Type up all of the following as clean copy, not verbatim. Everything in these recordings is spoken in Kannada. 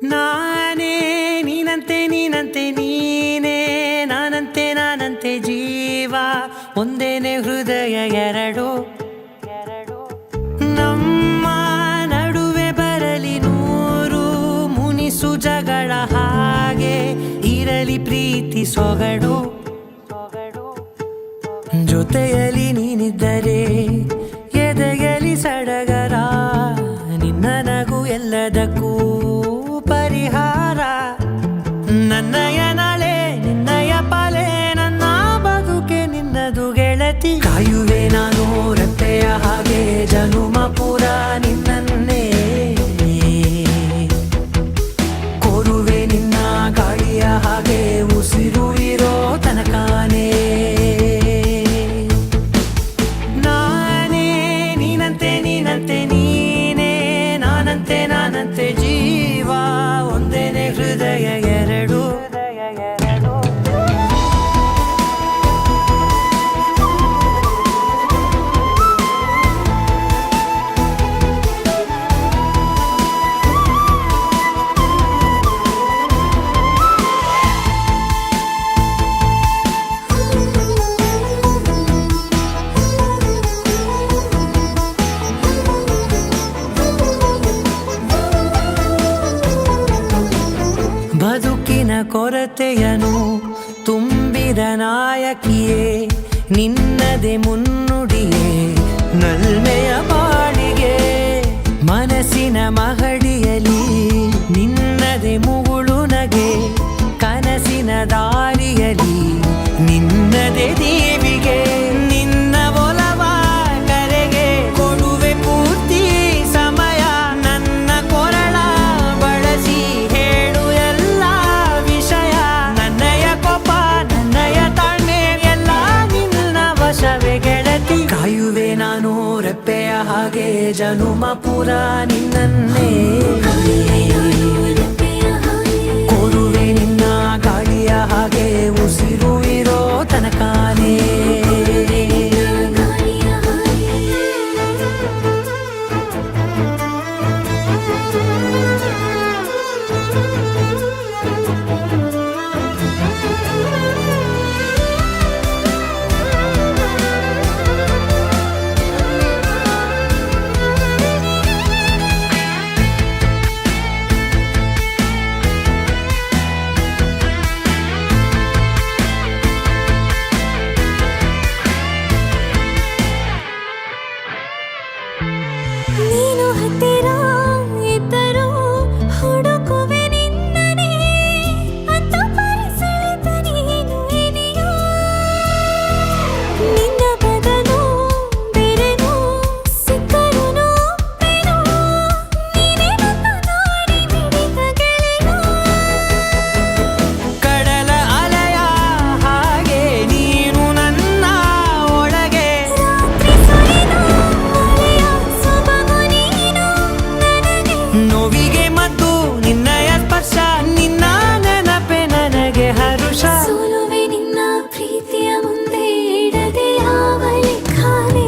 ನಾನೇ ನೀನಂತೆ ನೀನಂತೆ ನೀನೇ ನಾನಂತೆ ಜೀವ ಒಂದೇನೆ ಹೃದಯ ಎರಡು ನಮ್ಮ ನಡುವೆ ಬರಲಿ ನೂರು ಮುನಿಸು ಜಗಳ ಹಾಗೆ ಇರಲಿ ಪ್ರೀತಿ ಸೊಗಡು ಜೊತೆಯಲ್ಲಿ ನೀನಿದ್ದರೆ ಎದೆಯಲಿ ಸಡಗರ ನಿನ್ನ ನಗು ಎಲ್ಲದಕ್ಕೂ ಪರಿಹಾರ ನನ್ನಯ ನಾಳೆ ನಿನ್ನಯ ಪಾಲೆ ನನ್ನ ಬದುಕೆ ನಿನ್ನದು ಗೆಳತಿ ಕಾಯುವೆ ನಾನು ರೆಪ್ಪೆಯ ಹಾಗೆ ಜನುಮ ಪುರ ನಿನ್ನನ್ನೇ ಕೋರುವೆ ನಿನ್ನ ಗಾಳಿಯ ಹಾಗೆ ಉಸಿರು ಇರೋ ತನಕಾನೇ ನಾನೇ ನೀನಂತೆ ನೀನಂತೆ ನೀನೇ ನಾನಂತೆ ಜೀವ ಒಂದೇನೆ ಹೃದಯ ಎರಡು ಬದುಕಿನ ಕೊರತೆಯನು ತುಂಬಿದ ನಾಯಕಿಯೇ ನಿನ್ನದೆ ಮುನ್ನುಡಿಯೇ ನಲ್ಮೆಯ ಬಾಳಿಗೆ ಮನಸ್ಸಿನ ಮಹಡಿಯಲಿ ನಿನ್ನದೆ ಮುಗುಳು ನಗೆ ಕನಸಿನ ದಾರಿಯಲಿ ನಿನ್ನದೆ ದೇವಿಗೆ ನಿನ್ನ ಒಲವ ಕರೆಗೆ ಕೊಡುವೆ ಪೂರ್ತಿ ಸಮಯ ನನ್ನ ಕೊರಳ ಬಳಸಿ ಹೇಳು ಎಲ್ಲ ವಿಷಯ ನನ್ನಯ ಕೋಪ ನನ್ನಯ ತಾಳ್ಮೆ ಎಲ್ಲ ನಿನ್ನ ವಶವೇ ಗೆಳತಿ ಕಾಯುವೆ ನಾನು ರೆಪ್ಪೆಯ ಹಾಗೆ ಜನುಮ ಪುರ ನಿನ್ನನ್ನೇ ಕೋರುವೆ ನಿನ್ನ ಗಾಳಿಯ ಹಾಗೆ ಉಸಿರು ಇರೋ ತನಕಾನೇ ನೀನು ಹತ್ತಿರ ಇದ್ದರೂ ಹುಡುಕುವೆ ನಿನ್ನನೇ ಅಂತ ಪರಿಸೆಳೆದ ನೀನು ಇದೆಯಾ ನಿನ್ನ ಬದಲು ಬೇರೆನೋ ಸಿಕ್ಕರೂ ಬೇನೋ ನೀನೇ ನನ್ನ ನಾಡಿ ಮಿಡಿದ ಗೆಳೆಯ ಕಡಲ ಅಲೆಯ ಹಾಗೆ ನೀನು ನನ್ನ ಒಳಗೆ ರಾತ್ರಿ ಸುಳಿದ ಮಳೆಯ ಸೊಬಗು ನೀನು ನನಗೆ ನೋವಿಗೆ ಮದ್ದು ನಿನ್ನಯ ಸ್ಪರ್ಶ ನಿನ್ನ ನೆನಪೆ ನನಗೆ ಹರುಷ ಸೋಲುವೆ ನಿನ್ನ ಪ್ರೀತಿಯ ಮುಂದೆ ಇಡದೆ ಯಾವ ಲೆಕ್ಕನೇ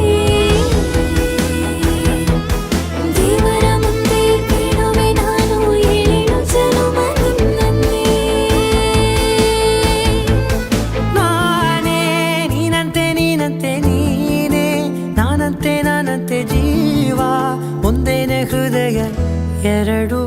ದೇವರ ಮುಂದೆ ಬೇಡುವೆ ನಾನು ಏಳು ಜನುಮ ನಿನ್ನನ್ನೇ ನಾನೇ ನೀನಂತೆ ನೀನೇ ನಾನಂತೆ ಜೀವ ಒಂದೇನೆ ಹೃದಯ ಎರಡು